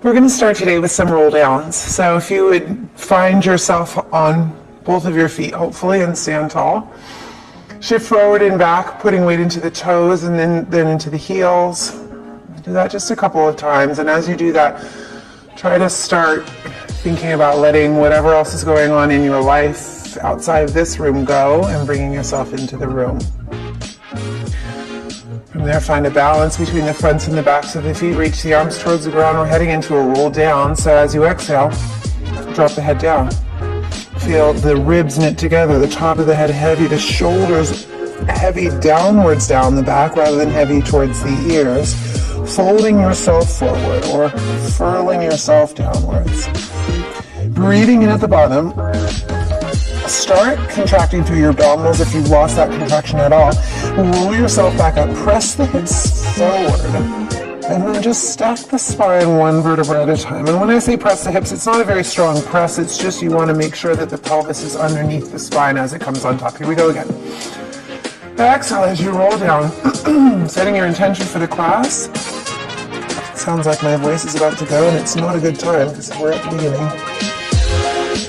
We're going to start today with some roll downs. So if you would find yourself on both of your feet, hopefully, and stand tall. Shift forward and back, putting weight into the toes and then into the heels. Do that just a couple of times. And as you do that, try to start thinking about letting whatever else is going on in your life outside of this room go and bringing yourself into the room. From there, find a balance between the fronts and the backs of the feet. Reach the arms towards the ground. We're heading into a roll down. So as you exhale, drop the head down. Feel the ribs knit together, the top of the head heavy, the shoulders heavy downwards down the back rather than heavy towards the ears. Folding yourself forward or furling yourself downwards. Breathing in at the bottom. Start contracting through your abdominals if you've lost that contraction at all. Roll yourself back up. Press the hips forward. And then just stack the spine one vertebra at a time. And when I say press the hips, it's not a very strong press. It's just you want to make sure that the pelvis is underneath the spine as it comes on top. Here we go again. Exhale as you roll down. Setting your intention for the class. Sounds like my voice is about to go, and it's not a good time because we're at the beginning.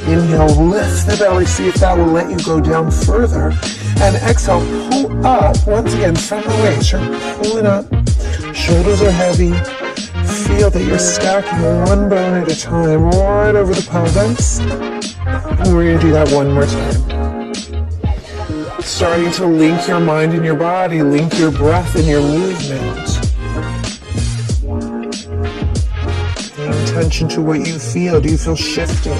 Inhale, lift the belly. See if that will let you go down further. And exhale, pull up once again from the waist. You're pulling up. Shoulders are heavy. Feel that you're stacking one bone at a time right over the pelvis. And we're going to do that one more time. Starting to link your mind and your body, link your breath and your movement. Paying attention to what you feel. Do you feel shifting?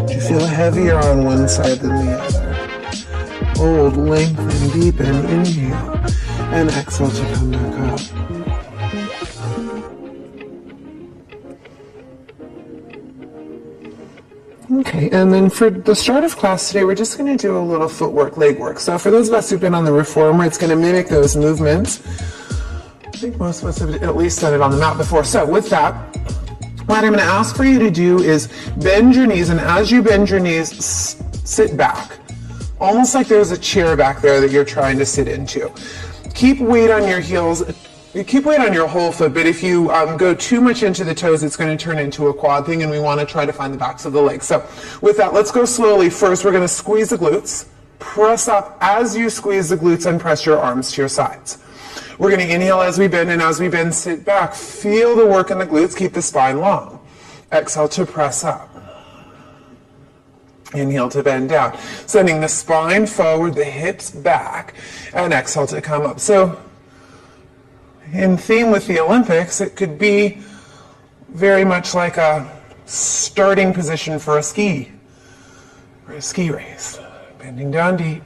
Do you feel heavier on one side than the other? Hold, lengthen, deepen, inhale, and exhale to come back up. Okay, and then for the start of class today, we're just going to do a little footwork, leg work. So for those of us who've been on the reformer, it's going to mimic those movements. I think most of us have at least done it on the mat before. So with that, what I'm going to ask for you to do is bend your knees, and as you bend your knees, sit back. Almost like there's a chair back there that you're trying to sit into. Keep weight on your heels. You keep weight on your whole foot, but if you go too much into the toes, it's going to turn into a quad thing, and we want to try to find the backs of the legs. So with that, let's go slowly. First, we're going to squeeze the glutes. Press up as you squeeze the glutes and press your arms to your sides. We're going to inhale as we bend, and as we bend, sit back. Feel the work in the glutes. Keep the spine long. Exhale to press up. Inhale to bend down. Sending the spine forward, the hips back, and exhale to come up. So in theme with the Olympics, it could be very much like a starting position for a ski race. Bending down deep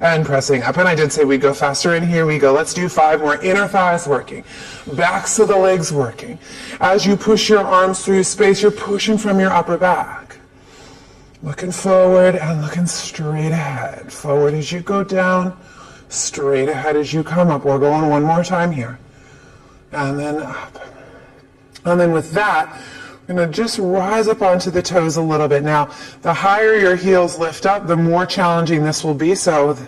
and pressing up. And I did say we'd go faster, and here we go. Let's do 5 more. Inner thighs working, backs of the legs working. As you push your arms through space, you're pushing from your upper back. Looking forward and looking straight ahead. Forward as you go down, straight ahead as you come up. We're going one more time here. And then up. And then with that, we're going to just rise up onto the toes a little bit. Now, the higher your heels lift up, the more challenging this will be. So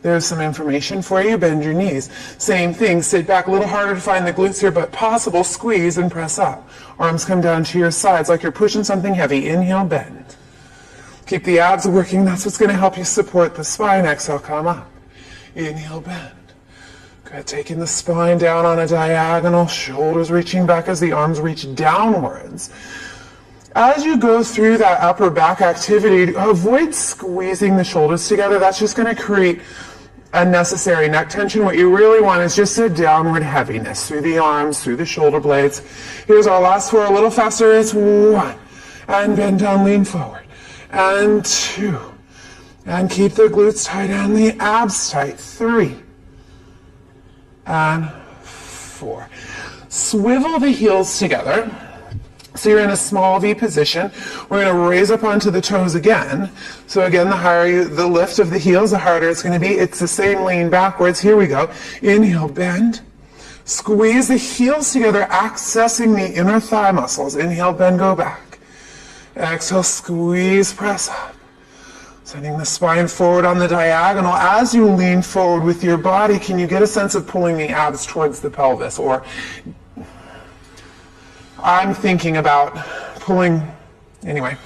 there's some information for you. Bend your knees. Same thing. Sit back. A little harder to find the glutes here, but possible. Squeeze and press up. Arms come down to your sides like you're pushing something heavy. Inhale, bend. Keep the abs working. That's what's going to help you support the spine. Exhale, come up. Inhale, bend. Good. Taking the spine down on a diagonal, shoulders reaching back as the arms reach downwards. As you go through that upper back activity, avoid squeezing the shoulders together. That's just going to create unnecessary neck tension. What you really want is just a downward heaviness through the arms, through the shoulder blades. Here's our last 4, a little faster. It's 1. And bend down, lean forward. And 2. And keep the glutes tight and the abs tight. 3. And 4. Swivel the heels together. So you're in a small V position. We're going to raise up onto the toes again. So again, the higher the lift of the heels, the harder it's going to be. It's the same lean backwards. Here we go. Inhale, bend. Squeeze the heels together, accessing the inner thigh muscles. Inhale, bend, go back. Exhale, squeeze, press up. Sending the spine forward on the diagonal. As you lean forward with your body, can you get a sense of pulling the abs towards the pelvis? Or I'm thinking about pulling, anyway,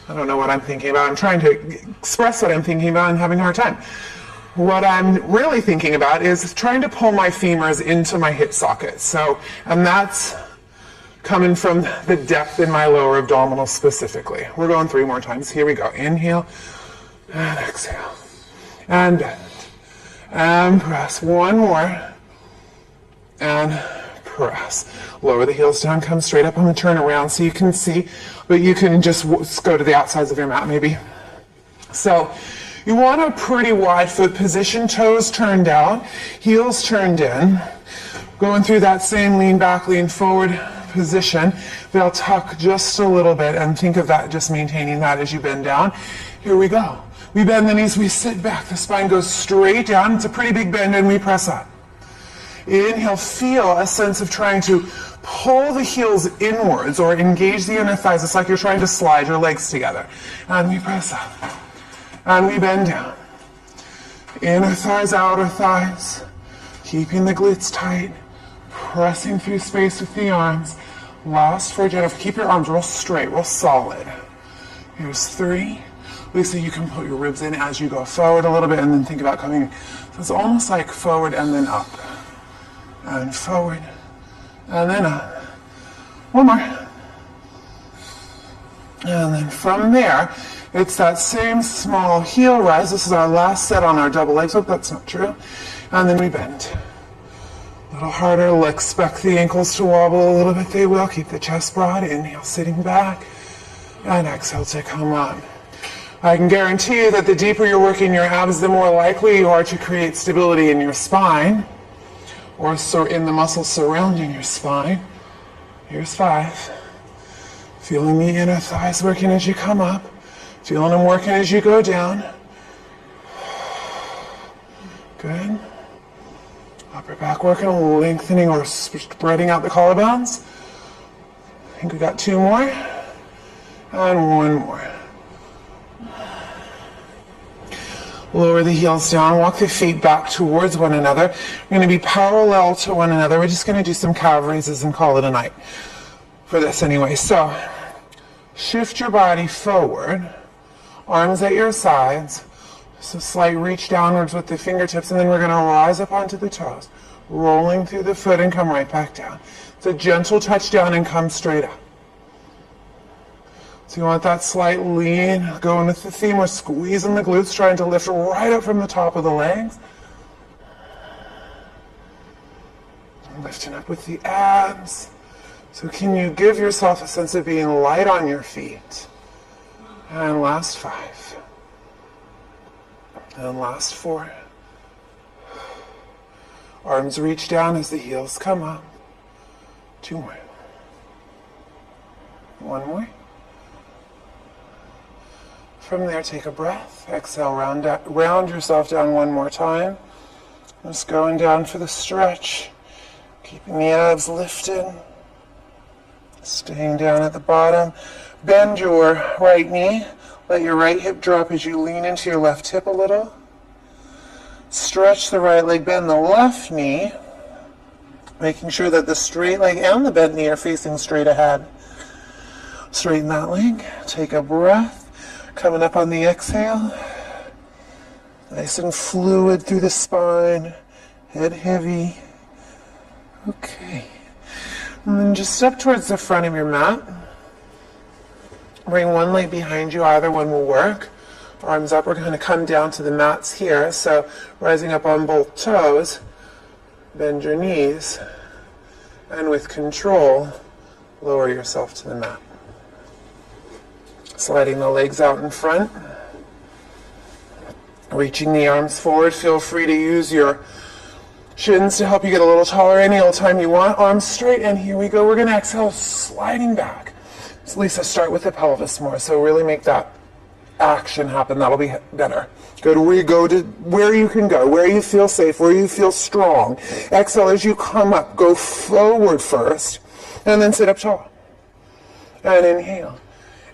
I don't know what I'm thinking about. I'm trying to express what I'm thinking about and having a hard time. What I'm really thinking about is trying to pull my femurs into my hip socket. So, and that's coming from the depth in my lower abdominal specifically. We're going 3 more times. Here we go. Inhale and exhale. And bend. And press. 1 more. And press. Lower the heels down, come straight up. I'm going to turn around so you can see, but you can just go to the outsides of your mat maybe. So you want a pretty wide foot position, toes turned out, heels turned in, going through that same lean back, lean forward position. They'll tuck just a little bit, and think of that, just maintaining that as you bend down. Here we go. We bend the knees, we sit back, the spine goes straight down. It's a pretty big bend, and we press up. Inhale, feel a sense of trying to pull the heels inwards or engage the inner thighs. It's like you're trying to slide your legs together. And we press up. And we bend down. Inner thighs, outer thighs. Keeping the glutes tight. Pressing through space with the arms. Last 4, Jennifer. Keep your arms real straight, real solid. Here's 3. Lisa, you can put your ribs in as you go forward a little bit and then think about coming. So it's almost like forward and then up. And forward, and then up. 1 more. And then from there, it's that same small heel rise. This is our last set on our double legs. Oh, that's not true. And then we bend. A little harder. Expect the ankles to wobble a little bit. They will. Keep the chest broad. Inhale, sitting back. And exhale to come up. I can guarantee you that the deeper you're working your abs, the more likely you are to create stability in your spine, or in the muscles surrounding your spine. Here's 5. Feeling the inner thighs working as you come up. Feeling them working as you go down. Good. Upper back working, lengthening or spreading out the collarbones. I think we got 2 more. And 1 more. Lower the heels down, walk the feet back towards one another. We're going to be parallel to one another. We're just going to do some calf raises and call it a night for this anyway. So, shift your body forward, arms at your sides. Just a slight reach downwards with the fingertips, and then we're going to rise up onto the toes, rolling through the foot and come right back down. It's a gentle touch down and come straight up. So you want that slight lean, going with the theme. We're squeezing the glutes, trying to lift right up from the top of the legs. Lifting up with the abs. So can you give yourself a sense of being light on your feet? And last 5. And last 4. Arms reach down as the heels come up. 2 more. 1 more. From there, take a breath. Exhale, round yourself down 1 more time. Just going down for the stretch. Keeping the abs lifted. Staying down at the bottom. Bend your right knee. Let your right hip drop as you lean into your left hip a little. Stretch the right leg, bend the left knee. Making sure that the straight leg and the bent knee are facing straight ahead. Straighten that leg. Take a breath. Coming up on the exhale, nice and fluid through the spine, head heavy. Okay. And then just step towards the front of your mat. Bring one leg behind you, either one will work. Arms up, we're going to come down to the mats here. So rising up on both toes, bend your knees, and with control, lower yourself to the mat. Sliding the legs out in front. Reaching the arms forward. Feel free to use your shins to help you get a little taller any old time you want. Arms straight, and here we go. We're going to exhale, sliding back. So Lisa, start with the pelvis more. So really make that action happen. That'll be better. Go to where you can go, where you feel safe, where you feel strong. Exhale as you come up. Go forward first, and then sit up tall. And inhale.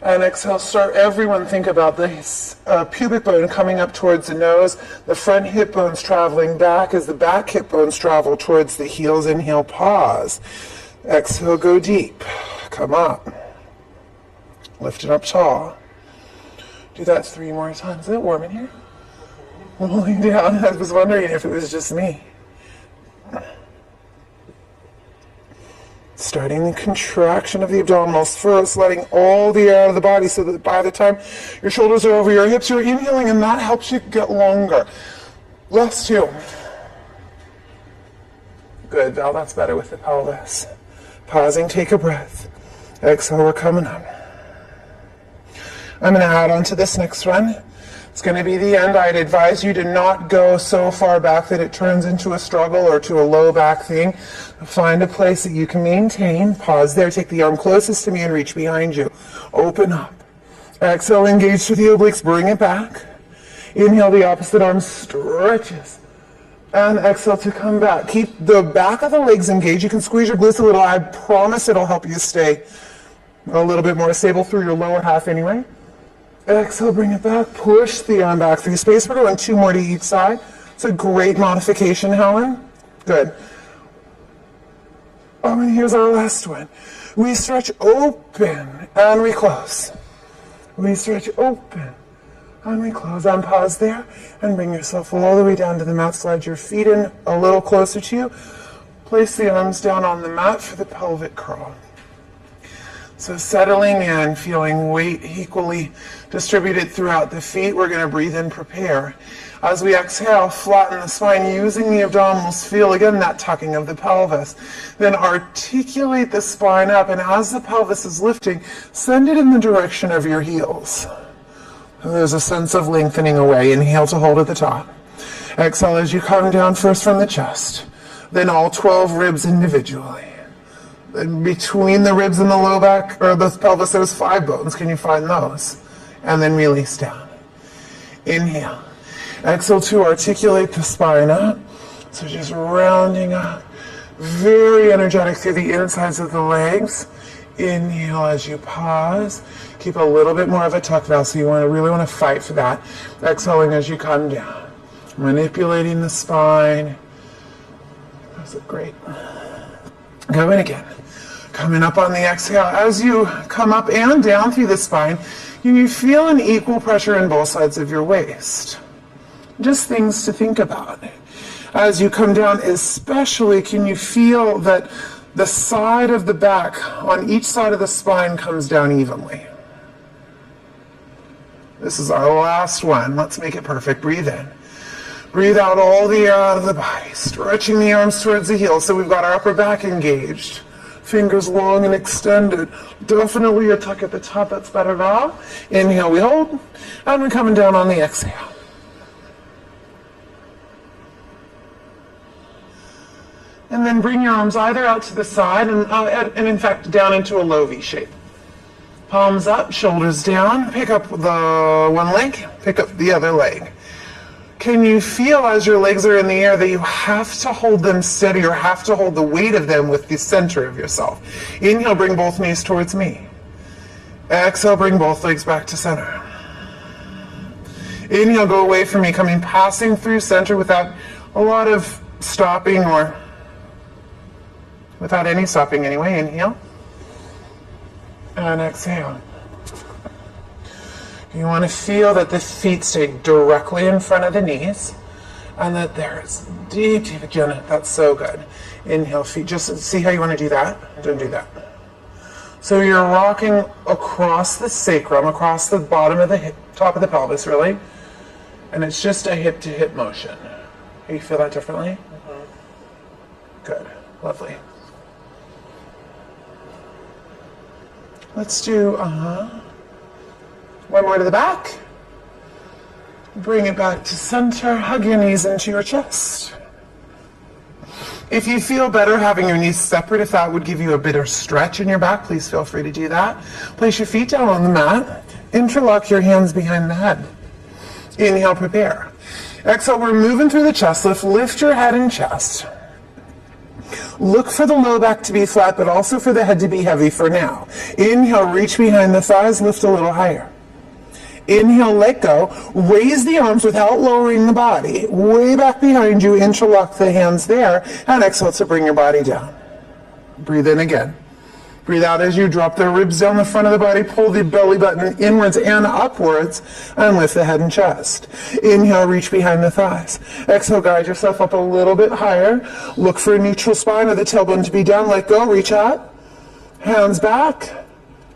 And exhale, everyone think about the pubic bone coming up towards the nose, the front hip bones traveling back as the back hip bones travel towards the heels. Inhale, pause. Exhale, go deep. come up. Lift it up tall. Do that 3 more times. Is it warm in here? Rolling down. I was wondering if it was just me. Starting the contraction of the abdominals first, letting all the air out of the body so that by the time your shoulders are over your hips, you're inhaling, and that helps you get longer. Last 2. Good, Val, that's better with the pelvis. Pausing, take a breath. Exhale, we're coming up. I'm going to add on to this next one. It's going to be the end. I'd advise you to not go so far back that it turns into a struggle or to a low back thing. Find a place that you can maintain. Pause there. Take the arm closest to me and reach behind you. Open up. Exhale, engage through the obliques. Bring it back. Inhale, the opposite arm stretches. And exhale to come back. Keep the back of the legs engaged. You can squeeze your glutes a little. I promise it'll help you stay a little bit more stable through your lower half anyway. Exhale, bring it back. Push the arm back through space. We're going 2 more to each side. It's a great modification, Helen. Good. Oh, and here's our last one. We stretch open and we close. We stretch open and we close. And pause there and bring yourself all the way down to the mat. Slide your feet in a little closer to you. Place the arms down on the mat for the pelvic curl. So settling in, feeling weight equally distributed throughout the feet. We're going to breathe in, prepare. As we exhale, flatten the spine using the abdominals. Feel again that tucking of the pelvis. Then articulate the spine up, and as the pelvis is lifting, send it in the direction of your heels. There's a sense of lengthening away. Inhale to hold at the top. Exhale as you come down first from the chest, then all 12 ribs individually. And between the ribs and the low back, or the pelvis, there's 5 bones. Can you find those? And then release down. Inhale. Exhale to articulate the spine up. So just rounding up. Very energetic through the insides of the legs. Inhale as you pause. Keep a little bit more of a tuck, Val, so you really want to fight for that. Exhaling as you come down. Manipulating the spine. That's great. Go in again. Coming up on the exhale. As you come up and down through the spine, you feel an equal pressure in both sides of your waist. Just things to think about. As you come down, especially, can you feel that the side of the back on each side of the spine comes down evenly? This is our last one. Let's make it perfect. Breathe in. Breathe out all the air out of the body, stretching the arms towards the heels. So we've got our upper back engaged. Fingers long and extended. Definitely a tuck at the top. That's better now. Inhale, we hold. And we're coming down on the exhale. And then bring your arms either out to the side and in fact down into a low V shape. Palms up, shoulders down. Pick up the one leg, pick up the other leg. Can you feel as your legs are in the air that you have to hold them steady or have to hold the weight of them with the center of yourself? Inhale, bring both knees towards me. Exhale, bring both legs back to center. Inhale, go away from me, passing through center without a lot of stopping or without any stopping anyway. Inhale. And exhale. You want to feel that the feet stay directly in front of the knees and that there's deep, deep again. That's so good. Inhale, feet. Just see how you want to do that. Don't do that. So you're rocking across the sacrum, across the bottom of the hip, top of the pelvis, really. And it's just a hip to hip motion. You feel that differently? Mm-hmm. Good. Lovely. Let's do, one more to the back. Bring it back to center. Hug your knees into your chest. If you feel better having your knees separate, if that would give you a bit of stretch in your back, please feel free to do that. Place your feet down on the mat. Interlock your hands behind the head. Inhale, prepare. Exhale, we're moving through the chest lift. Lift your head and chest. Look for the low back to be flat, but also for the head to be heavy for now. Inhale, reach behind the thighs, lift a little higher. Inhale, let go. Raise the arms without lowering the body. Way back behind you, interlock the hands there, and exhale to bring your body down. Breathe in again. Breathe out as you drop the ribs down the front of the body. Pull the belly button inwards and upwards and lift the head and chest. Inhale, reach behind the thighs. Exhale, guide yourself up a little bit higher. Look for a neutral spine or the tailbone to be down. Let go, reach out. Hands back.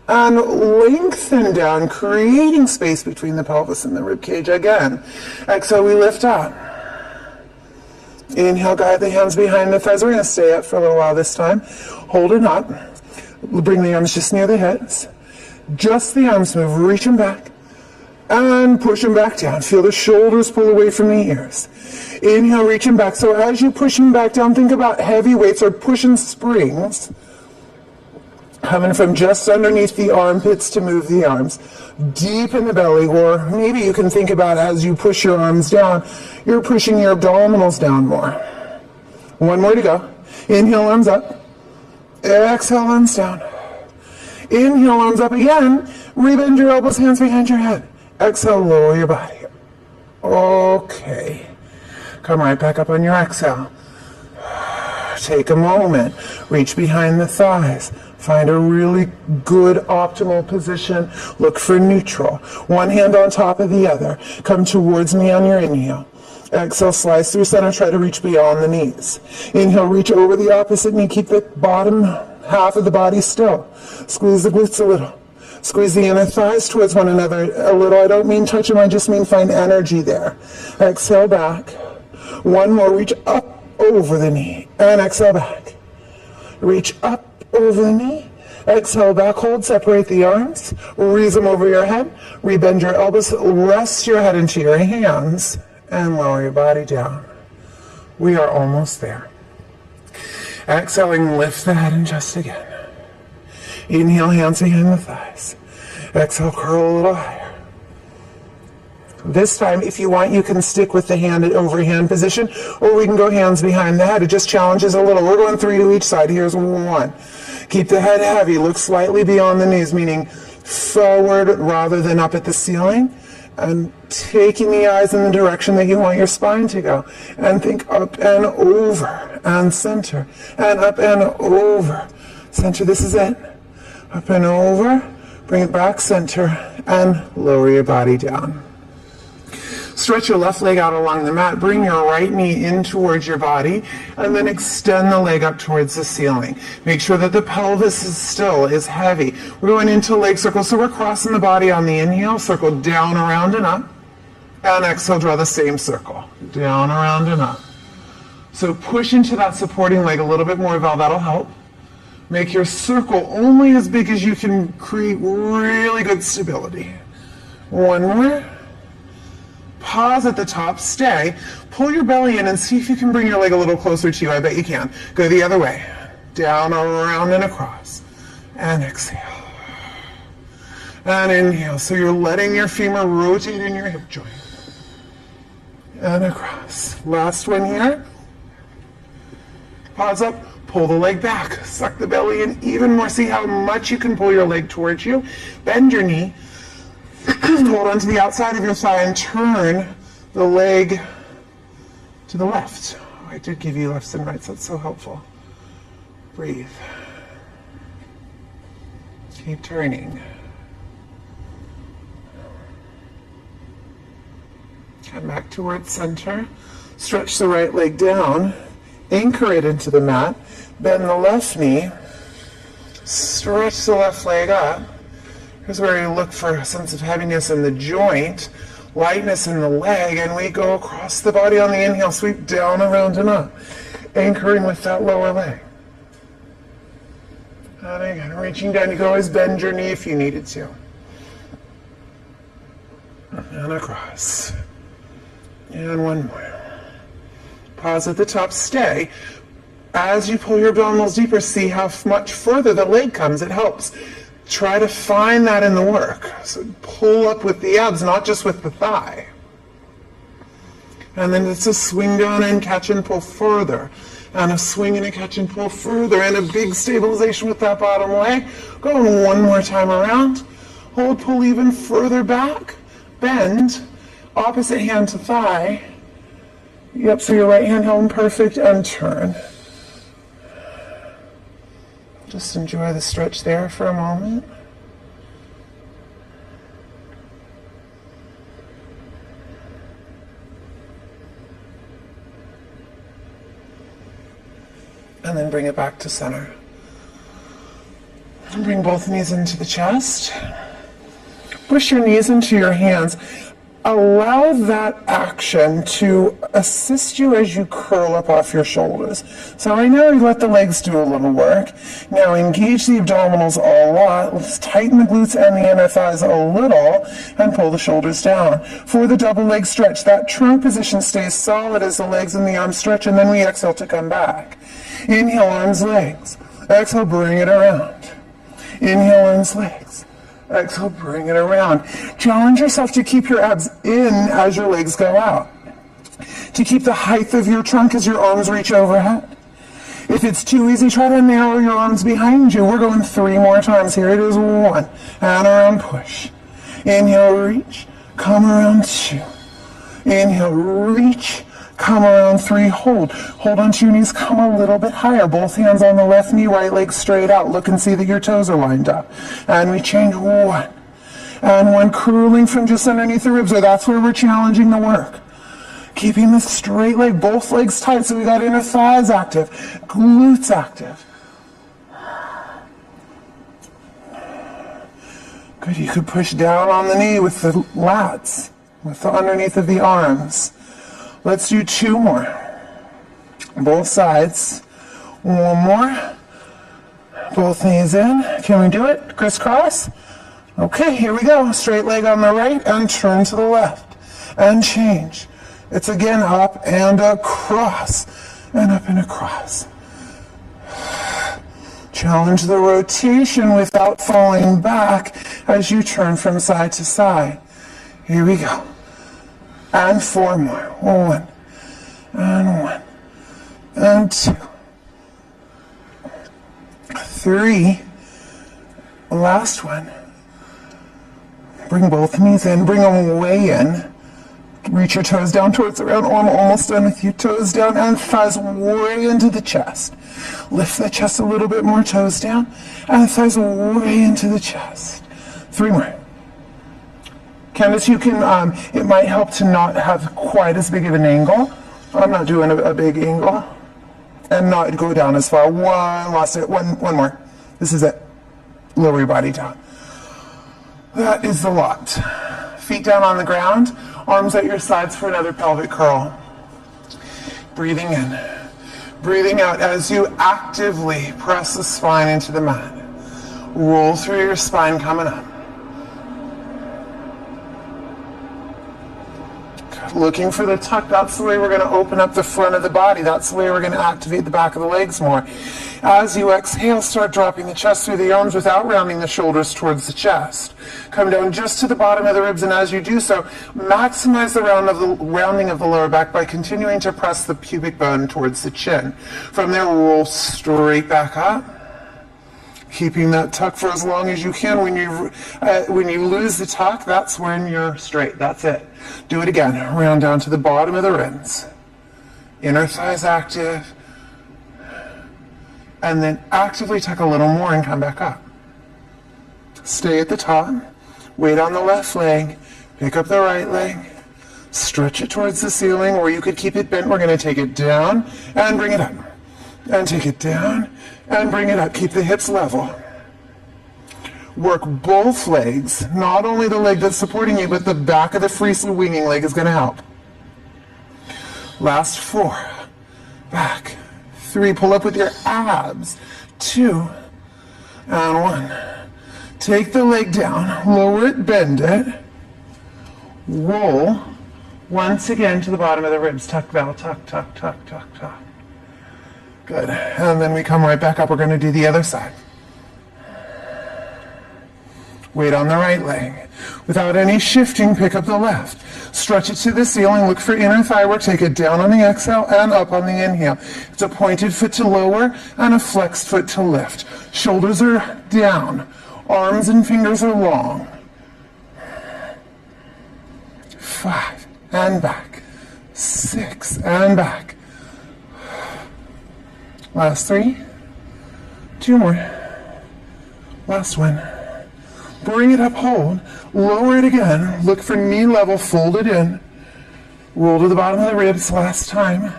And lengthen down, creating space between the pelvis and the rib cage again. Exhale, we lift up. Inhale, guide the hands behind the thighs. We're going to stay up for a little while this time. Hold it up. Bring the arms just near the hips. Just the arms move. Reach them back. And push them back down. Feel the shoulders pull away from the ears. Inhale, reach them back. So as you push them back down, think about heavy weights or pushing springs coming from just underneath the armpits to move the arms deep in the belly. Or maybe you can think about as you push your arms down, you're pushing your abdominals down more. One more to go. Inhale, arms up. Exhale, arms down. Inhale, arms up again. Rebend your elbows, hands behind your head. Exhale, lower your body. Okay. Come right back up on your exhale. Take a moment. Reach behind the thighs. Find a really good optimal position. Look for neutral. One hand on top of the other. Come towards me on your inhale. Exhale, slice through center, try to reach beyond the knees. Inhale, reach over the opposite knee, keep the bottom half of the body still. Squeeze the glutes a little. Squeeze the inner thighs towards one another a little. I don't mean touch them, I just mean find energy there. Exhale back. One more, reach up over the knee. And exhale back. Reach up over the knee. Exhale back, hold, separate the arms. Raise them over your head. Rebend your elbows, rest your head into your hands. And lower your body down. We are almost there. Exhaling, lift the head and chest again. Inhale, hands behind the thighs. Exhale, curl a little higher. This time, if you want, you can stick with the hand at overhand position, or we can go hands behind the head. It just challenges a little. We're going 3 to each side. Here's 1. Keep the head heavy. Look slightly beyond the knees, meaning forward rather than up at the ceiling. And taking the eyes in the direction that you want your spine to go. And think up and over and center. And up and over. Center, this is it. Up and over. Bring it back, center. And lower your body down. Stretch your left leg out along the mat. Bring your right knee in towards your body. And then extend the leg up towards the ceiling. Make sure that the pelvis is still, is heavy. We're going into leg circles, so we're crossing the body on the inhale. Circle down, around, and up. And exhale, draw the same circle. Down, around, and up. So push into that supporting leg a little bit more, Val. That'll help. Make your circle only as big as you can create really good stability. One more. Pause at the top, stay. Pull your belly in and see if you can bring your leg a little closer to you. I bet you can. Go the other way. Down, around, and across. And exhale. And inhale. So you're letting your femur rotate in your hip joint. And across. Last one here. Pause up. Pull the leg back. Suck the belly in even more. See how much you can pull your leg towards you. Bend your knee. Hold on to the outside of your thigh and turn the leg to the left. Oh, I did give you lefts and rights. That's so helpful. Breathe. Keep turning. Come back towards center. Stretch the right leg down. Anchor it into the mat. Bend the left knee. Stretch the left leg up. Here's where you look for a sense of heaviness in the joint, lightness in the leg, and we go across the body on the inhale, sweep down, around, and up, anchoring with that lower leg. And again, reaching down, you can always bend your knee if you needed to. And across. And one more. Pause at the top, stay. As you pull your abdominals deeper, see how much further the leg comes. It helps. Try to find that in the work. So pull up with the abs, not just with the thigh. And then it's a swing down and catch and pull further. And a swing and a catch and pull further. And a big stabilization with that bottom leg. Going one more time around. Hold, pull even further back. Bend. Opposite hand to thigh. Yep, so your right hand held perfect and turn. Just enjoy the stretch there for a moment. And then bring it back to center. And bring both knees into the chest. Push your knees into your hands. Allow that action to assist you as you curl up off your shoulders. So right now you let the legs do a little work. Now engage the abdominals a lot. Let's tighten the glutes and the inner thighs a little and pull the shoulders down. For the double leg stretch, that trunk position stays solid as the legs and the arms stretch, and then we exhale to come back. Inhale, arms, legs. Exhale, bring it around. Inhale, arms, legs. Exhale, bring it around. Challenge yourself to keep your abs in as your legs go out. To keep the height of your trunk as your arms reach overhead. If it's too easy, try to narrow your arms behind you. We're going 3 more times. Here it is. 1. And around, push. Inhale, reach. Come around, 2. Inhale, reach. Come around, 3, hold. Hold onto your knees, come a little bit higher. Both hands on the left knee, right leg straight out. Look and see that your toes are lined up. And we change 1. And 1, curling from just underneath the ribs, or that's where we're challenging the work. Keeping the straight leg, both legs tight, so we got inner thighs active, glutes active. Good, you could push down on the knee with the lats, with the underneath of the arms. Let's do 2 more. Both sides. 1 more. Both knees in. Can we do it? Crisscross? Okay, here we go. Straight leg on the right and turn to the left. And change. It's again up and across. And up and across. Challenge the rotation without falling back as you turn from side to side. Here we go. And 4 more. 1. And 1. And 2. 3. Last one. Bring both knees in. Bring them way in. Reach your toes down towards the round arm. Almost done with your toes down and thighs way into the chest. Lift the chest a little bit more. Toes down. And thighs way into the chest. 3 more. Candace, you can, it might help to not have quite as big of an angle. I'm not doing a big angle. And not go down as far. 1, lost it. 1 more. This is it. Lower your body down. That is the lot. Feet down on the ground. Arms at your sides for another pelvic curl. Breathing in. Breathing out as you actively press the spine into the mat. Roll through your spine coming up. Looking for the tuck. That's the way we're going to open up the front of the body. That's the way we're going to activate the back of the legs more. As you exhale, start dropping the chest through the arms without rounding the shoulders towards the chest. Come down just to the bottom of the ribs, and as you do so, maximize the rounding of the lower back by continuing to press the pubic bone towards the chin. From there, roll straight back up. Keeping that tuck for as long as you can. When you lose the tuck, that's when you're straight. That's it. Do it again. Round down to the bottom of the ribs. Inner thighs active. And then actively tuck a little more and come back up. Stay at the top. Weight on the left leg. Pick up the right leg. Stretch it towards the ceiling, or you could keep it bent. We're going to take it down and bring it up. And take it down and bring it up. Keep the hips level. Work both legs, not only the leg that's supporting you, but the back of the free swinging leg is going to help. Last 4. Back. 3. Pull up with your abs. 2. And 1. Take the leg down. Lower it, bend it. Roll. Once again to the bottom of the ribs. Tuck, bell, tuck, tuck, tuck, tuck, tuck. Good. And then we come right back up. We're going to do the other side. Weight on the right leg. Without any shifting, pick up the left. Stretch it to the ceiling. Look for inner thigh work. Take it down on the exhale and up on the inhale. It's a pointed foot to lower and a flexed foot to lift. Shoulders are down. Arms and fingers are long. 5 and back. 6 and back. Last 3. 2 more. Last one. Bring it up, hold. Lower it again. Look for knee level, fold it in. Roll to the bottom of the ribs, last time.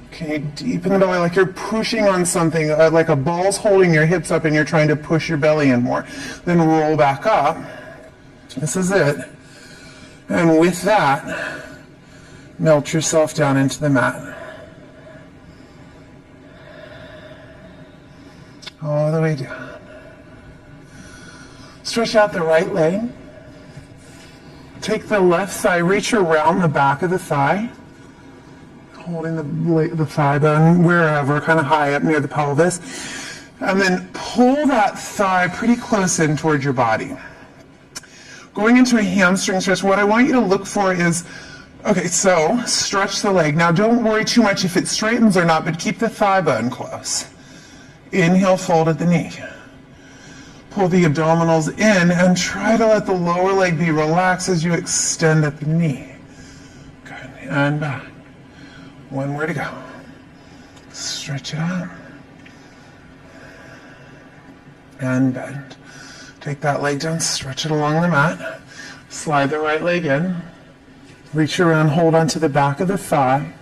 Okay, deep in the belly, like you're pushing on something, like a ball's holding your hips up and you're trying to push your belly in more. Then roll back up. This is it. And with that, melt yourself down into the mat. All the way down. Stretch out the right leg. Take the left thigh, reach around the back of the thigh, holding the thigh bone wherever, kind of high up near the pelvis. And then pull that thigh pretty close in towards your body. Going into a hamstring stretch, what I want you to look for is, okay, so stretch the leg. Now don't worry too much if it straightens or not, but keep the thigh bone close. Inhale, fold at the knee. Pull the abdominals in and try to let the lower leg be relaxed as you extend at the knee. Good, and back. One more to go. Stretch it out. And bend. Take that leg down, stretch it along the mat. Slide the right leg in. Reach around, hold onto the back of the thigh.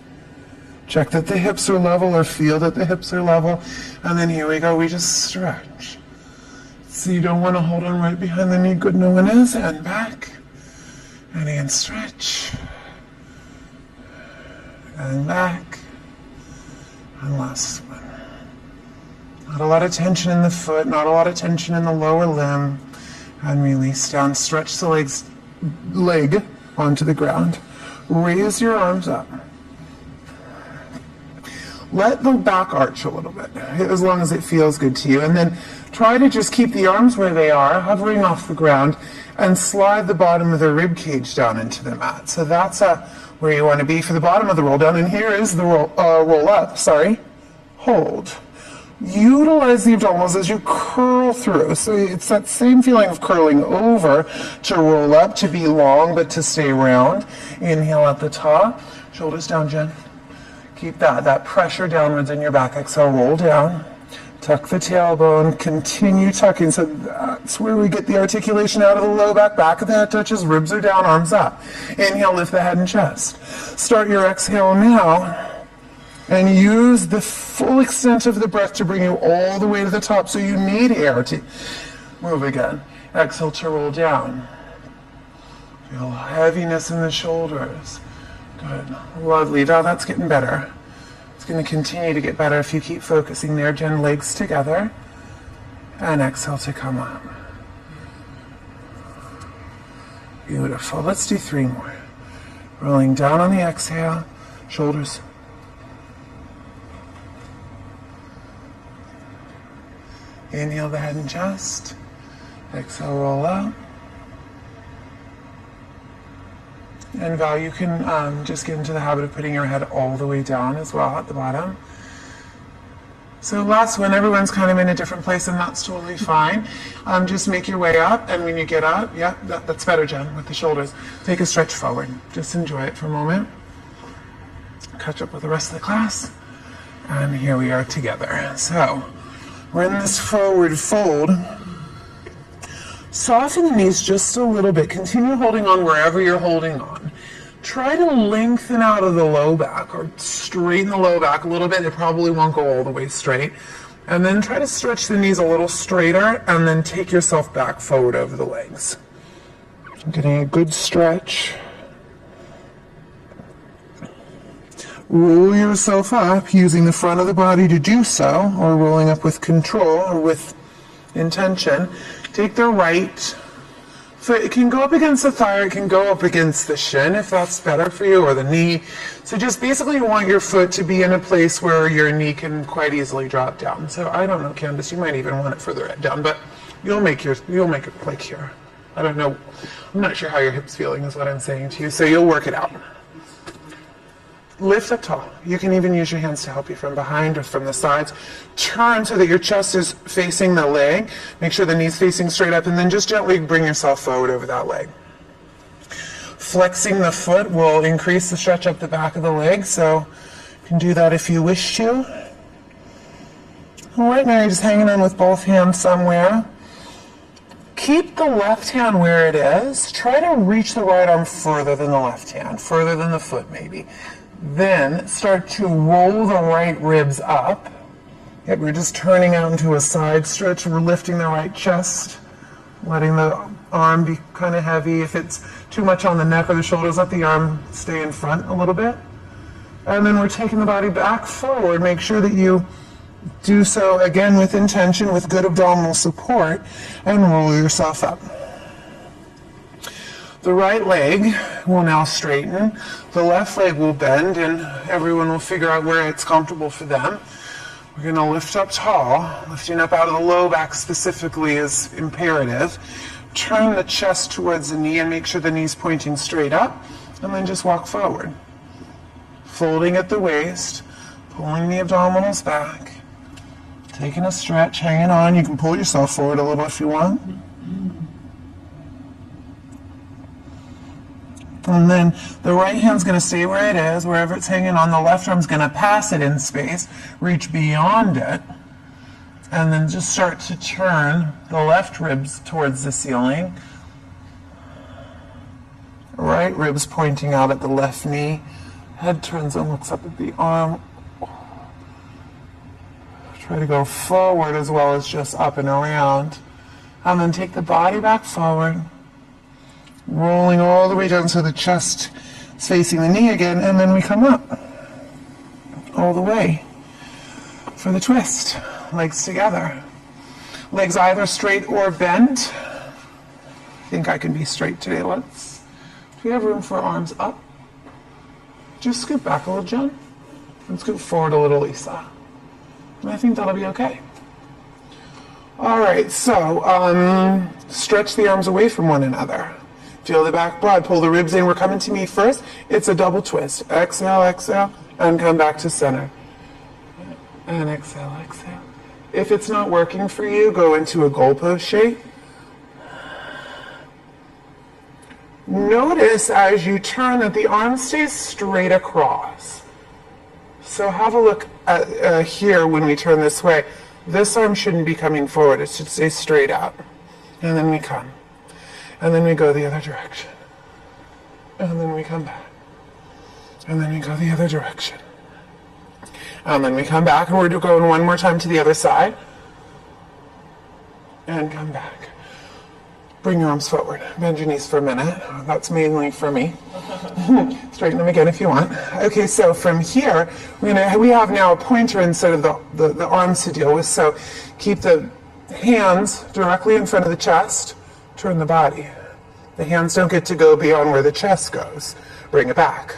Check that the hips are level or feel that the hips are level. And then here we go, we just stretch. So you don't want to hold on right behind the knee. Good, no one is. And back. And again, stretch. And back. And last one. Not a lot of tension in the foot, not a lot of tension in the lower limb. And release down. Stretch the leg onto the ground. Raise your arms up. Let the back arch a little bit, as long as it feels good to you. And then try to just keep the arms where they are, hovering off the ground, and slide the bottom of the rib cage down into the mat. So that's where you want to be for the bottom of the roll down. And here is the roll up, hold. Utilize the abdominals as you curl through. So it's that same feeling of curling over to roll up, to be long, but to stay round. Inhale at the top, shoulders down, Jen. Keep that pressure downwards in your back. Exhale, roll down. Tuck the tailbone, continue tucking. So that's where we get the articulation out of the low back. Back of the head touches, ribs are down, arms up. Inhale, lift the head and chest. Start your exhale now. And use the full extent of the breath to bring you all the way to the top. So you need air to move again. Exhale to roll down. Feel heaviness in the shoulders. Good. Lovely. Now that's getting better. It's going to continue to get better if you keep focusing there. Jen, legs together. And exhale to come up. Beautiful. Let's do 3 more. Rolling down on the exhale. Shoulders. Inhale the head and chest. Exhale, roll up. And Val, you can just get into the habit of putting your head all the way down as well at the bottom. So last one, everyone's kind of in a different place, and that's totally fine. Just make your way up, and when you get up, yeah, that's better, Jen, with the shoulders. Take a stretch forward. Just enjoy it for a moment. Catch up with the rest of the class. And here we are together. So we're in this forward fold. Soften the knees just a little bit. Continue holding on wherever you're holding on. Try to lengthen out of the low back or straighten the low back a little bit. It probably won't go all the way straight. And then try to stretch the knees a little straighter and then take yourself back forward over the legs. Getting a good stretch. Roll yourself up using the front of the body to do so, or rolling up with control or with intention. Take the right foot. It can go up against the thigh, or it can go up against the shin if that's better for you, or the knee. So just basically you want your foot to be in a place where your knee can quite easily drop down. So I don't know, Candace, you might even want it further down, but you'll make it like here. I don't know. I'm not sure how your hip's feeling is what I'm saying to you, so you'll work it out. Lift up tall. You can even use your hands to help you from behind or from the sides. Turn so that your chest is facing the leg. Make sure the knee's facing straight up, and then just gently bring yourself forward over that leg. Flexing the foot will increase the stretch up the back of the leg, so you can do that if you wish to. Right now you're just hanging on with both hands somewhere. Keep the left hand where it is. Try to reach the right arm further than the left hand, further than the foot maybe. Then start to roll the right ribs up. Yep, we're just turning out into a side stretch. We're lifting the right chest, letting the arm be kind of heavy. If it's too much on the neck or the shoulders, let the arm stay in front a little bit. And then we're taking the body back forward. Make sure that you do so again with intention, with good abdominal support, and roll yourself up. The right leg will now straighten. The left leg will bend, and everyone will figure out where it's comfortable for them. We're going to lift up tall. Lifting up out of the low back specifically is imperative. Turn the chest towards the knee and make sure the knee's pointing straight up, and then just walk forward. Folding at the waist, pulling the abdominals back, taking a stretch, hanging on. You can pull yourself forward a little if you want. And then the right hand's going to stay where it is, wherever it's hanging on. The left arm's going to pass it in space, reach beyond it, and then just start to turn the left ribs towards the ceiling. Right ribs pointing out at the left knee. Head turns and looks up at the arm. Try to go forward as well as just up and around. And then take the body back forward, rolling all the way down so the chest is facing the knee again, and then we come up all the way for the twist. Legs together. Legs either straight or bent. I think I can be straight today. If we have room for arms up, just scoot back a little, Jen, and scoot forward a little, Lisa. And I think that'll be okay. All right, so stretch the arms away from one another. Feel the back broad, pull the ribs in. We're coming to me first. It's a double twist. Exhale, exhale, and come back to center. And exhale, exhale. If it's not working for you, go into a goalpost shape. Notice as you turn that the arm stays straight across. So have a look at here when we turn this way. This arm shouldn't be coming forward. It should stay straight out. And then we come. And then we go the other direction. And then we come back. And then we go the other direction. And then we come back, and we're going one more time to the other side. And come back. Bring your arms forward. Bend your knees for a minute. That's mainly for me. Straighten them again if you want. Okay, so from here, we have now a pointer instead of the arms to deal with. So keep the hands directly in front of the chest. Turn the body. The hands don't get to go beyond where the chest goes. Bring it back.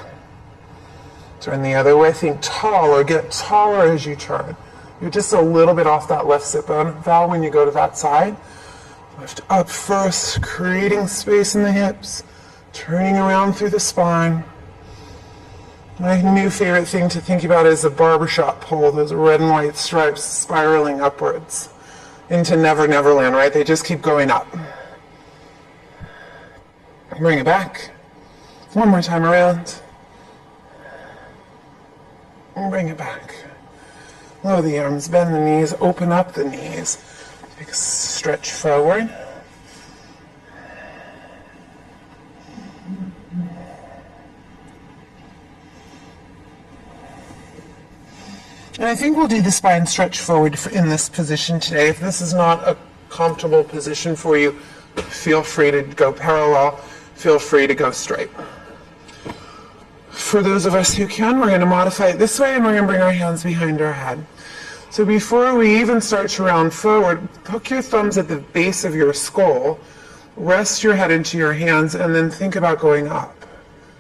Turn the other way. Think taller. Get taller as you turn. You're just a little bit off that left sit bone, Val, when you go to that side. Lift up first, creating space in the hips, turning around through the spine. My new favorite thing to think about is a barbershop pole, those red and white stripes spiraling upwards into Never Never Land, right? They just keep going up. Bring it back. One more time around. And bring it back. Lower the arms, bend the knees, open up the knees. Take a stretch forward. And I think we'll do the spine stretch forward in this position today. If this is not a comfortable position for you, feel free to go parallel. Feel free to go straight. For those of us who can, we're going to modify it this way, and we're going to bring our hands behind our head. So before we even start to round forward, hook your thumbs at the base of your skull, rest your head into your hands, and then think about going up.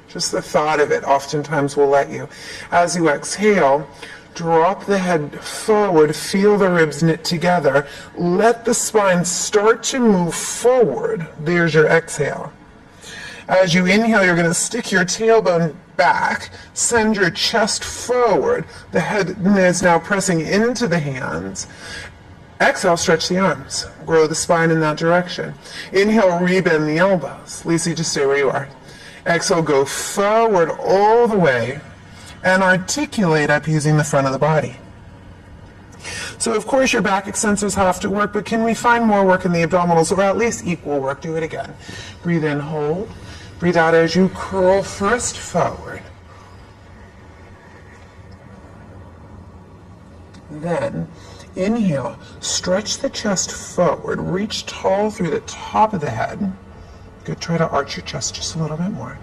Just the thought of it oftentimes will let you. As you exhale, drop the head forward, feel the ribs knit together, let the spine start to move forward. There's your exhale. As you inhale, you're going to stick your tailbone back, send your chest forward. The head is now pressing into the hands. Exhale, stretch the arms. Grow the spine in that direction. Inhale, rebend the elbows. Lisa, just stay where you are. Exhale, go forward all the way and articulate up using the front of the body. So of course your back extensors have to work, but can we find more work in the abdominals, or at least equal work? Do it again. Breathe in, hold. Breathe out as you curl first forward. Then inhale, stretch the chest forward, reach tall through the top of the head. Good, try to arch your chest just a little bit more.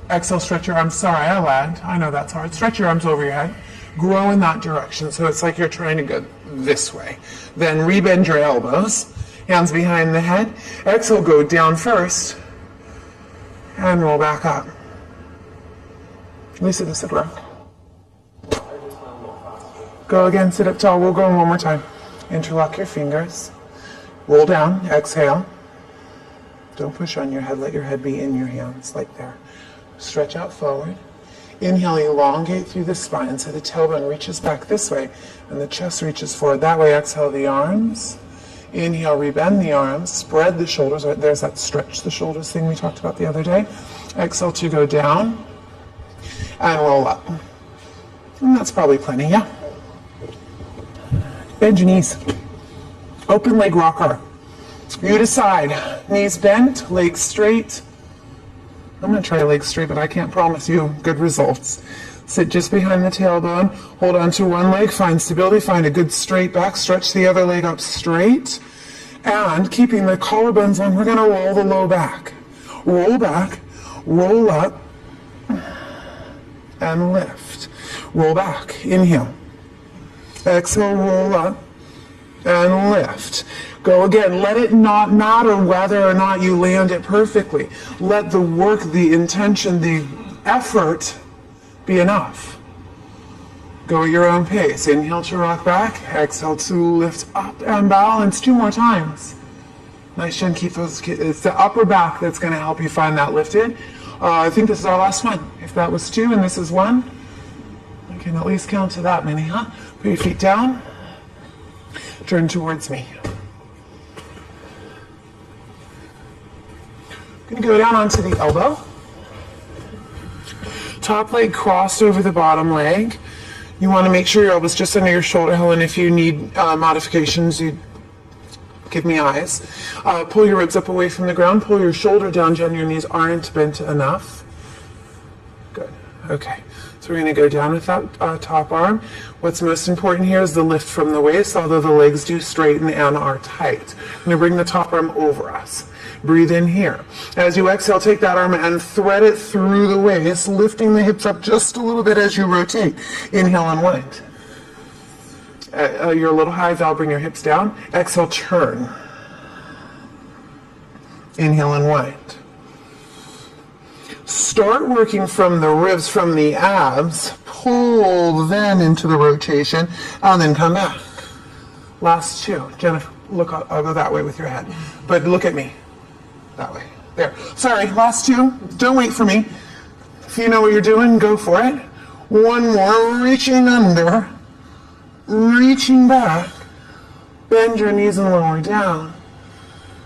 Exhale, stretch your arms. Sorry, I lagged. I know that's hard. Stretch your arms over your head. Grow in that direction, so it's like you're trying to go this way. Then rebend your elbows, hands behind the head. Exhale, go down first, and roll back up. Lisa, this would work. Go again, sit up tall. We'll go one more time. Interlock your fingers. Roll down, exhale. Don't push on your head, let your head be in your hands, like there. Stretch out forward. Inhale, elongate through the spine so the tailbone reaches back this way and the chest reaches forward. That way, exhale the arms. Inhale, rebend the arms, spread the shoulders. There's that stretch the shoulders thing we talked about the other day. Exhale to go down and roll up. And that's probably plenty, yeah. Bend your knees. Open leg rocker. You decide. Knees bent, legs straight. I'm going to try legs straight, but I can't promise you good results. Sit just behind the tailbone. Hold on to one leg. Find stability. Find a good straight back. Stretch the other leg up straight. And keeping the collarbones on, we're going to roll the low back. Roll back. Roll up. And lift. Roll back. Inhale. Exhale, roll up. And lift. Go again. Let it not matter whether or not you land it perfectly. Let the work, the intention, the effort be enough. Go at your own pace. Inhale to rock back. Exhale to lift up and balance. 2 more times. Nice, Jen. Keep those. It's the upper back that's going to help you find that lifted. I think this is our last one. If that was 2 and this is 1, I can at least count to that many, huh? Put your feet down. Turn towards me. Going to go down onto the elbow. Top leg crossed over the bottom leg. You want to make sure your elbow's just under your shoulder, Helen. If you need modifications, you give me eyes. Pull your ribs up away from the ground. Pull your shoulder down, Jen. Your knees aren't bent enough. Good. Okay. So we're going to go down with that top arm. What's most important here is the lift from the waist, although the legs do straighten and are tight. I'm going to bring the top arm over us. Breathe in here. As you exhale, take that arm and thread it through the waist, lifting the hips up just a little bit as you rotate. Inhale, unwind. You're a little high, Val, bring your hips down. Exhale, turn. Inhale, unwind. Start working from the ribs, from the abs. Pull then into the rotation, and then come back. Last 2. Jennifer, look, I'll go that way with your head. But look at me. That way. There. Sorry, last 2. Don't wait for me. If you know what you're doing, go for it. 1 more. Reaching under. Reaching back. Bend your knees and lower down.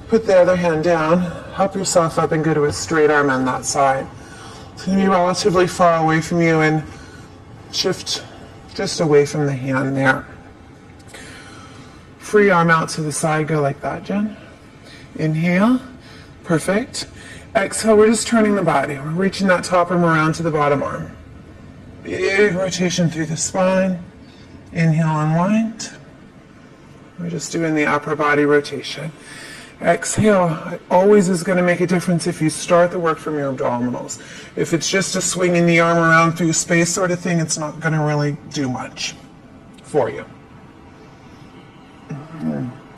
Put the other hand down. Help yourself up and go to a straight arm on that side. It's going to be relatively far away from you and shift just away from the hand there. Free arm out to the side. Go like that, Jen. Inhale. Perfect. Exhale, we're just turning the body. We're reaching that top arm around to the bottom arm. Big rotation through the spine. Inhale, unwind. We're just doing the upper body rotation. Exhale. It always is going to make a difference if you start the work from your abdominals. If it's just a swinging the arm around through space sort of thing, it's not going to really do much for you.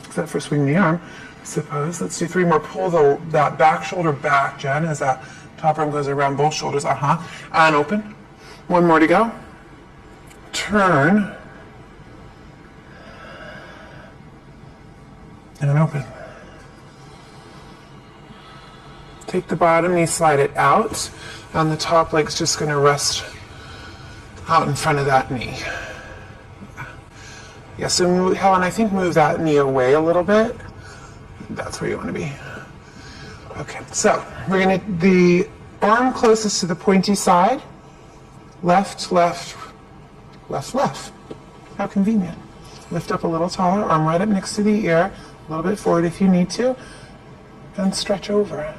Except for swinging the arm. Suppose. Let's do 3 more. Pull that back shoulder back, Jen, as that top arm goes around both shoulders. And open. 1 more to go. Turn. And open. Take the bottom knee, slide it out, and the top leg's just going to rest out in front of that knee. Yeah, so Helen, I think move that knee away a little bit. That's where you want to be. Okay, so we're going to, the arm closest to the pointy side, left, left, left, left. How convenient. Lift up a little taller, arm right up next to the ear, a little bit forward if you need to, and stretch over.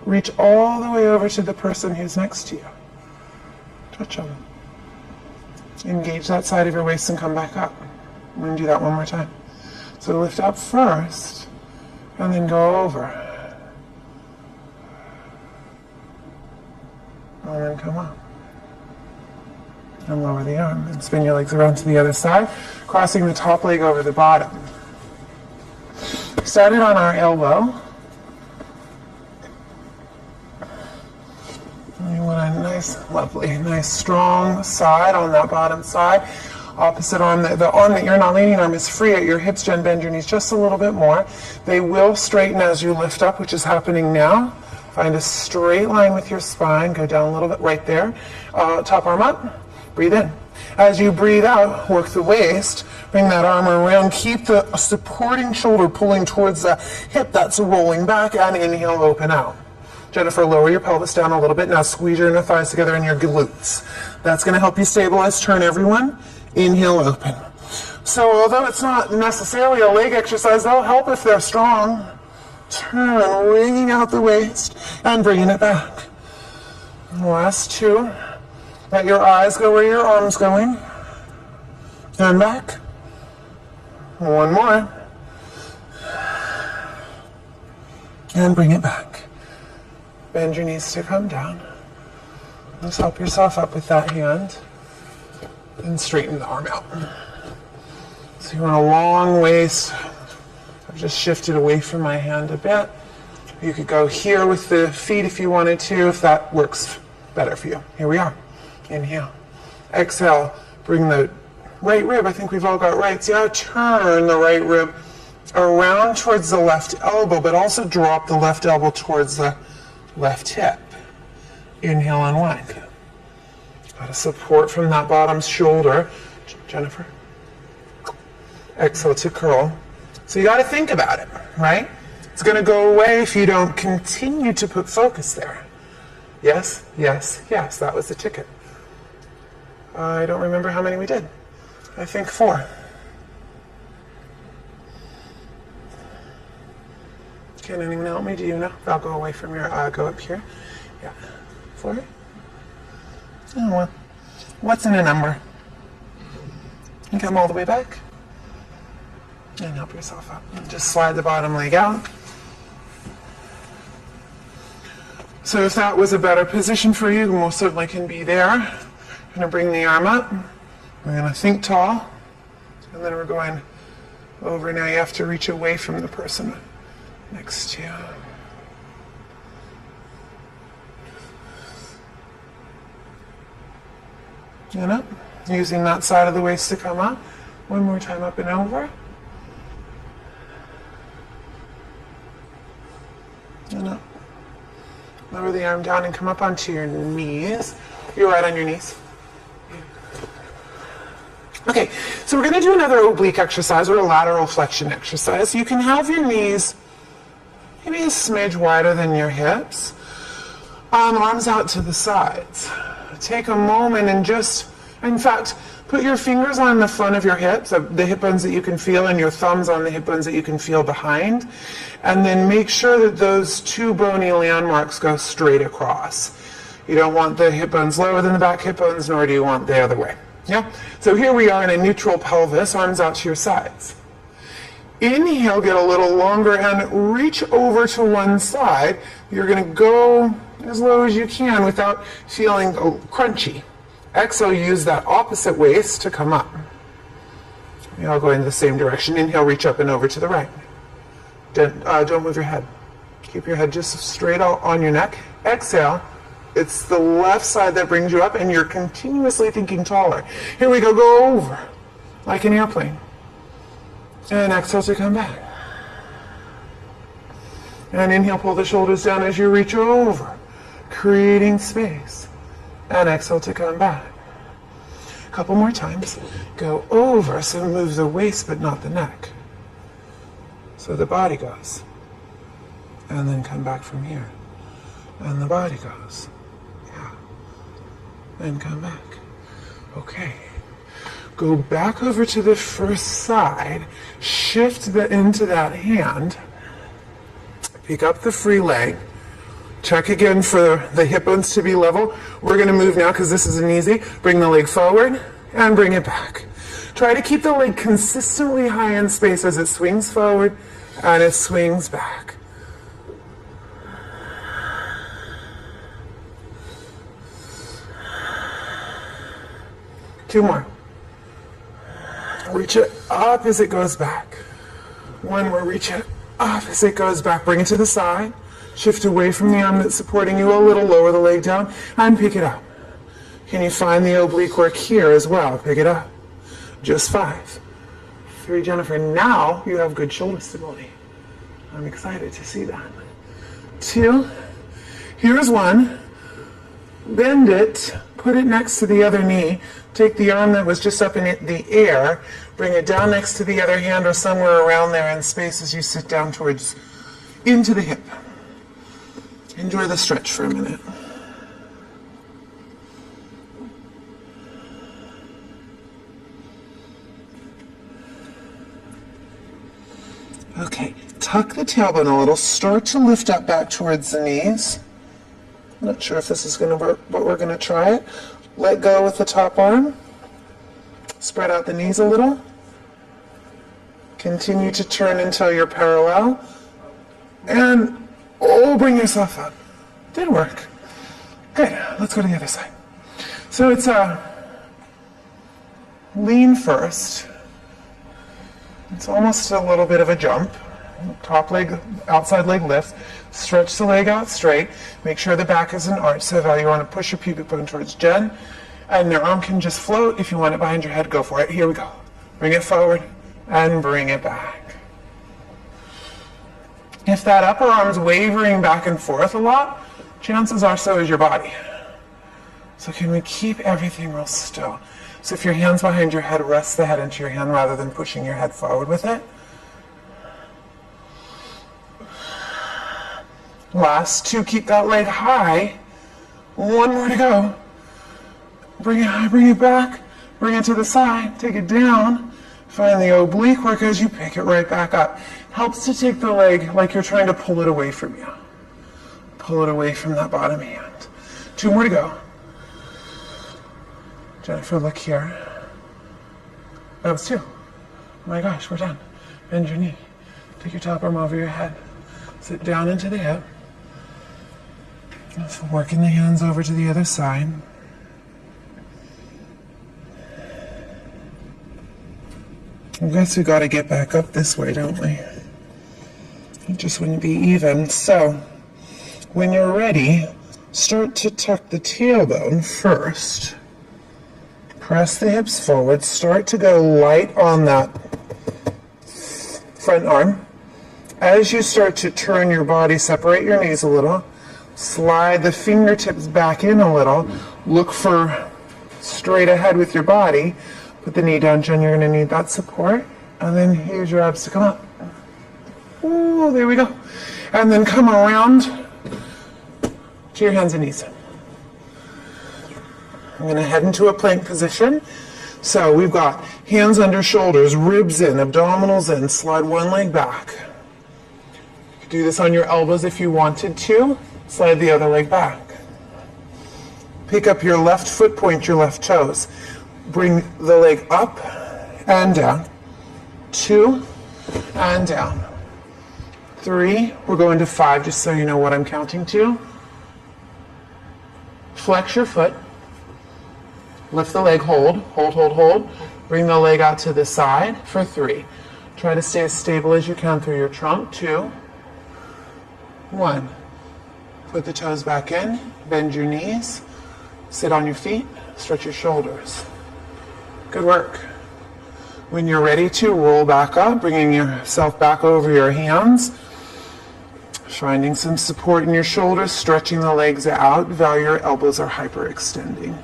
Reach all the way over to the person who's next to you. Touch them. Engage that side of your waist and come back up. We're going to do that one more time. So lift up first, and then go over. And then come up. And lower the arm, and spin your legs around to the other side, crossing the top leg over the bottom. Start it on our elbow. You want a nice, lovely, nice strong side on that bottom side. Opposite arm, the arm that you're not leaning arm is free at your hips, Jen. Bend your knees just a little bit more. They will straighten as you lift up, which is happening now. Find a straight line with your spine. Go down a little bit right there. Top arm up. Breathe in. As you breathe out, work the waist. Bring that arm around. Keep the supporting shoulder pulling towards the hip that's rolling back, and inhale, open out. Jennifer, lower your pelvis down a little bit. Now squeeze your inner thighs together in your glutes. That's going to help you stabilize. Turn, everyone. Inhale, open. So although it's not necessarily a leg exercise, they'll help if they're strong. Turn, wringing out the waist and bringing it back. Last two. Let your eyes go where your arm's going. And back. One more. And bring it back. Bend your knees to come down. Just help yourself up with that hand. And straighten the arm out. So you want a long waist. I've just shifted away from my hand a bit. You could go here with the feet if you wanted to, if that works better for you. Here we are. Inhale. Exhale. Bring the right rib. I think we've all got right. See how I turn the right rib around towards the left elbow, but also drop the left elbow towards the left hip. Inhale, unwind. Got a support from that bottom shoulder. Jennifer. Exhale to curl. So you got to think about it, right? It's going to go away if you don't continue to put focus there. Yes, yes, yes. That was the ticket. I don't remember how many we did. I think 4. Can anyone help me? Do you know? I'll go away from your, go up here. Yeah. 4? Oh, well. What's in a number? You come all the way back. And help yourself up. And just slide the bottom leg out. So if that was a better position for you, most certainly can be there. I'm going to bring the arm up. We're going to think tall. And then we're going over. Now you have to reach away from the person next to you. And up. Using that side of the waist to come up. One more time, up and over. And up. Lower the arm down and come up onto your knees. You're right on your knees. Okay, so we're going to do another oblique exercise or a lateral flexion exercise. You can have your knees maybe a smidge wider than your hips. Arms out to the sides. Take a moment and just, in fact, put your fingers on the front of your hips, the hip bones that you can feel, and your thumbs on the hip bones that you can feel behind. And then make sure that those two bony landmarks go straight across. You don't want the hip bones lower than the back hip bones, nor do you want the other way. Yeah? So here we are in a neutral pelvis, arms out to your sides. Inhale, get a little longer and reach over to one side. You're going to go as low as you can without feeling crunchy. Exhale, use that opposite waist to come up. We all go in the same direction. Inhale, reach up and over to the right. Don't move your head. Keep your head just straight out on your neck. Exhale. It's the left side that brings you up, and you're continuously thinking taller. Here we go. Go over like an airplane. And exhale to come back. And inhale, pull the shoulders down as you reach over, creating space. And exhale to come back. A couple more times. Go over, so move the waist but not the neck. So the body goes. And then come back from here. And the body goes. Yeah. And come back. Okay. Go back over to the first side, shift into that hand, pick up the free leg, check again for the hip bones to be level. We're going to move now because this isn't easy. Bring the leg forward and bring it back. Try to keep the leg consistently high in space as it swings forward and it swings back. Two more. Reach it up as it goes back. One more, reach it up as it goes back. Bring it to the side. Shift away from the arm that's supporting you a little. Lower the leg down and pick it up. Can you find the oblique work here as well? Pick it up. Just 5. 3, Jennifer. Now you have good shoulder stability. I'm excited to see that. 2. Here's 1. Bend it. Put it next to the other knee. Take the arm that was just up in the air, bring it down next to the other hand or somewhere around there in space as you sit down towards into the hip. Enjoy the stretch for a minute. Okay, tuck the tailbone a little, start to lift up back towards the knees. Not sure if this is going to work, but we're going to try it. Let go with the top arm. Spread out the knees a little. Continue to turn until you're parallel. And, bring yourself up. Did work. Good. Let's go to the other side. So it's a lean first. It's almost a little bit of a jump. Top leg, outside leg lifts. Stretch the leg out straight. Make sure the back is an arch. So if you want to push your pubic bone towards Jen, and your arm can just float. If you want it behind your head, go for it. Here we go. Bring it forward and bring it back. If that upper arm's wavering back and forth a lot, chances are so is your body. So can we keep everything real still? So if your hand's behind your head, rest the head into your hand rather than pushing your head forward with it. Last 2, keep that leg high. 1 more to go. Bring it high, bring it back, bring it to the side, take it down. Find the oblique work as you pick it right back up. Helps to take the leg like you're trying to pull it away from you. Pull it away from that bottom hand. 2 more to go. Jennifer, look here. That was 2. Oh my gosh, we're done. Bend your knee. Take your top arm over your head. Sit down into the hip. Just working the hands over to the other side. I guess we got to get back up this way, don't we? It just wouldn't be even. So, when you're ready, start to tuck the tailbone first. Press the hips forward. Start to go light on that front arm. As you start to turn your body, separate your knees a little. Slide the fingertips back in a little. Look for straight ahead with your body. Put the knee down, Jen. You're going to need that support. And then use your abs to come up. Ooh, there we go. And then come around to your hands and knees. I'm going to head into a plank position. So we've got hands under shoulders, ribs in, abdominals in. Slide one leg back. You could do this on your elbows if you wanted to. Slide the other leg back. Pick up your left foot, point your left toes. Bring the leg up and down. 2 and down. 3. We're going to 5 just so you know what I'm counting to. Flex your foot. Lift the leg, hold, hold, hold, hold. Bring the leg out to the side for 3. Try to stay as stable as you can through your trunk. 2. 1. Put the toes back in. Bend your knees. Sit on your feet. Stretch your shoulders. Good work. When you're ready to, roll back up, bringing yourself back over your hands. Finding some support in your shoulders, stretching the legs out while your elbows are hyperextending.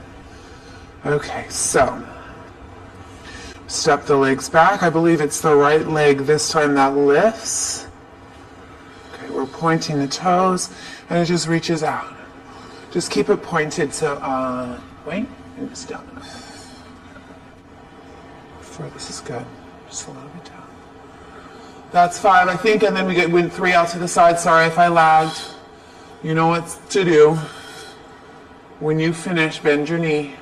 Okay, so step the legs back. I believe it's the right leg this time that lifts. Okay, we're pointing the toes, and it just reaches out. Just keep it pointed, so, wait, it's down. 4. This is good. Just a little bit down. That's 5, I think, and then we went 3 out to the side. Sorry if I lagged. You know what to do. When you finish, bend your knee.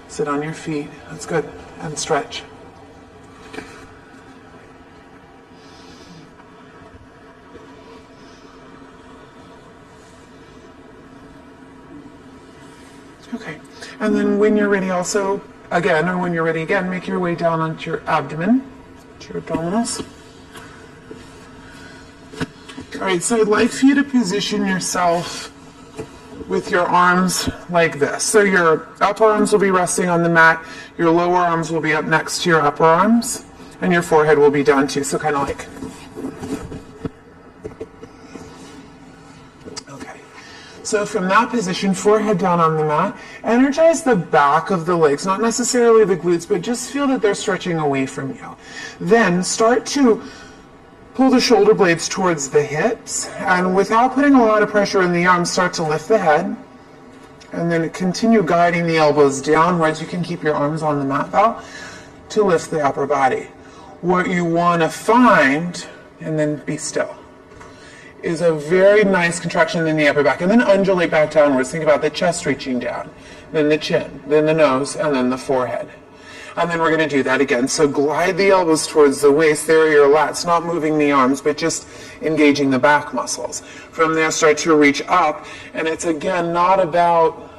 Sit on your feet. That's good. And stretch. Okay. And then when you're ready also, again, or when you're ready again, make your way down onto your abdomen, to your abdominals. All right, so I'd like for you to position yourself with your arms like this. So your upper arms will be resting on the mat, your lower arms will be up next to your upper arms, and your forehead will be down too, so kind of like. Okay, so from that position, forehead down on the mat, energize the back of the legs, not necessarily the glutes, but just feel that they're stretching away from you. Then start to pull the shoulder blades towards the hips, and without putting a lot of pressure in the arms, start to lift the head, and then continue guiding the elbows downwards. You can keep your arms on the mat though, to lift the upper body. What you want to find, and then be still, is a very nice contraction in the upper back, and then undulate back downwards. Think about the chest reaching down, then the chin, then the nose, and then the forehead. And then we're going to do that again. So glide the elbows towards the waist. There are your lats, not moving the arms, but just engaging the back muscles. From there, start to reach up. And it's, again, not about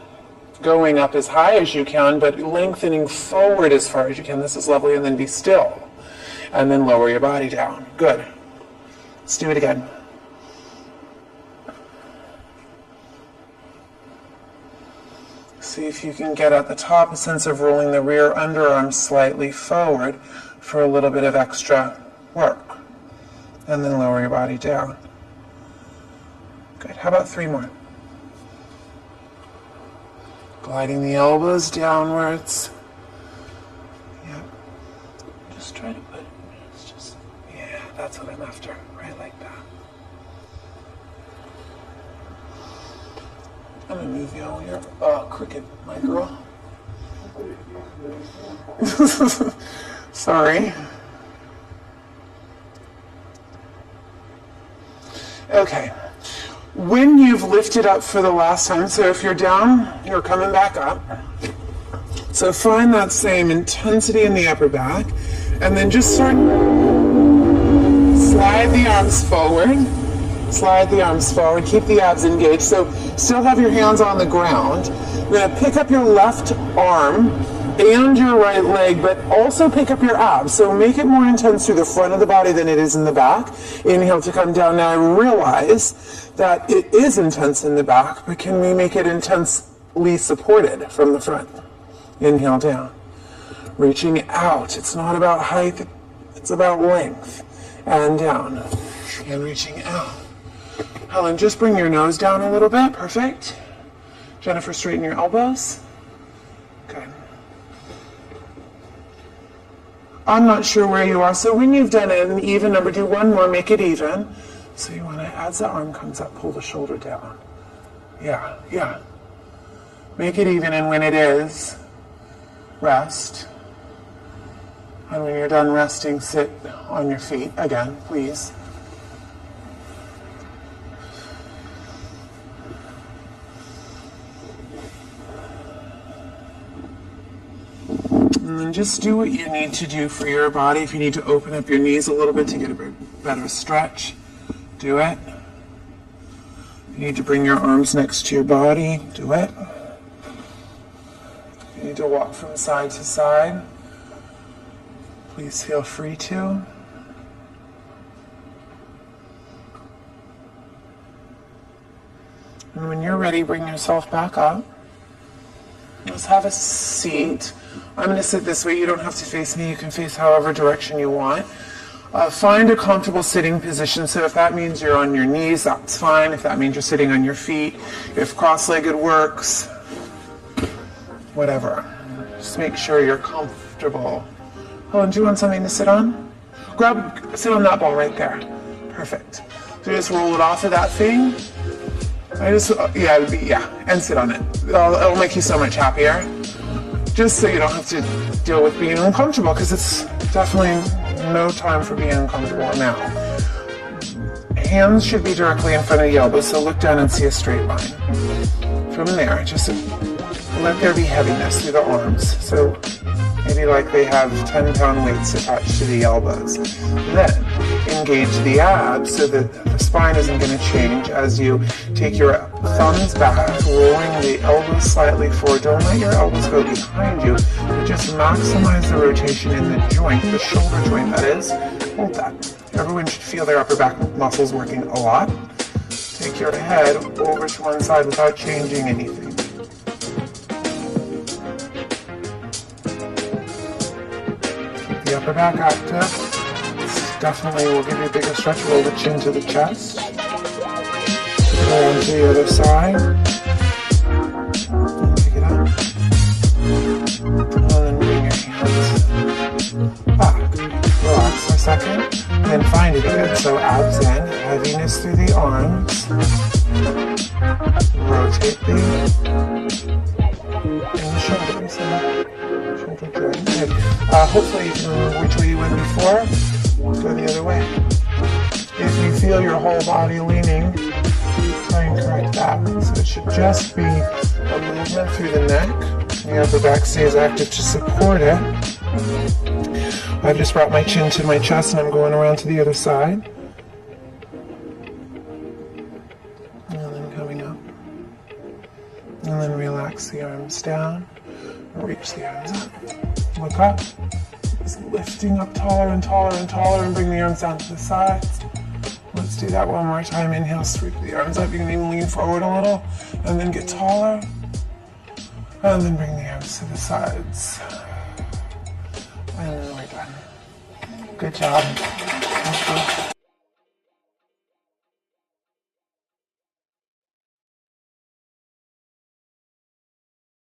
going up as high as you can, but lengthening forward as far as you can. This is lovely. And then be still. And then lower your body down. Good. Let's do it again. See if you can get at the top a sense of rolling the rear underarm slightly forward for a little bit of extra work. And then lower your body down. Good. How about 3 more? Gliding the elbows downwards. Yep. Just try to put, it's just, yeah, that's what I'm after. Right like that. I'm gonna move you over here. Cricket, my girl. Sorry. Okay. When you've lifted up for the last time, so if you're down, you're coming back up. So find that same intensity in the upper back, and then just start, slide the arms forward. Slide the arms forward, keep the abs engaged. So still have your hands on the ground. You're going to pick up your left arm and your right leg, but also pick up your abs. So make it more intense through the front of the body than it is in the back. Inhale to come down. Now I realize that it is intense in the back, but can we make it intensely supported from the front? Inhale down. Reaching out. It's not about height, it's about length. And down. And reaching out. Helen, just bring your nose down a little bit. Perfect. Jennifer, straighten your elbows. Good. I'm not sure where you are, so when you've done an even number, do 1 more, make it even. So you want to, as the arm comes up, pull the shoulder down. Yeah. Make it even, and when it is, rest. And when you're done resting, sit on your feet again, please. And then just do what you need to do for your body. If you need to open up your knees a little bit to get a better stretch, do it. If you need to bring your arms next to your body, do it. If you need to walk from side to side, please feel free to. And when you're ready, bring yourself back up. Let's have a seat. I'm going to sit this way. You don't have to face me. You can face however direction you want. Find a comfortable sitting position. So if that means you're on your knees, that's fine. If that means you're sitting on your feet, if cross-legged works, whatever. Just make sure you're comfortable. Oh, do you want something to sit on? Sit on that ball right there. Perfect. So just roll it off of that thing. And sit on it. It'll make you so much happier. just so you don't have to deal with being uncomfortable, because it's definitely no time for being uncomfortable now. Hands should be directly in front of the elbows, so look down and see a straight line. From there, just let there be heaviness through the arms. So maybe like they have 10-pound weights attached to the elbows. Then engage the abs so that the spine isn't going to change as you take your thumbs back, rolling the elbows slightly forward. Don't let your elbows go behind you, but just maximize the rotation in the joint, the shoulder joint that is. Hold that. Everyone should feel their upper back muscles working a lot. Take your head over to one side without changing anything. The upper back active. This definitely will give you a bigger stretch. Roll the chin to the chest. Roll to the other side. And pick it up. And then bring your hands back. Relax for a second. And then find it again. So abs in. Heaviness through the arms. Rotate the shoulders. Shoulder joint. Good. Hopefully you can which way you went before. Go the other way. If you feel your whole body leaning, try and correct that. So it should just be a movement through the neck. The upper back stays active to support it. I've just brought my chin to my chest and I'm going around to the other side. And then coming up. And then relax the arms down. Reach the arms up. Look up. Just lifting up taller and taller and taller and bring the arms down to the sides. Let's do that one more time. Inhale, sweep the arms up. You can even lean forward a little and then get taller. And then bring the arms to the sides. And then we're done. Good job.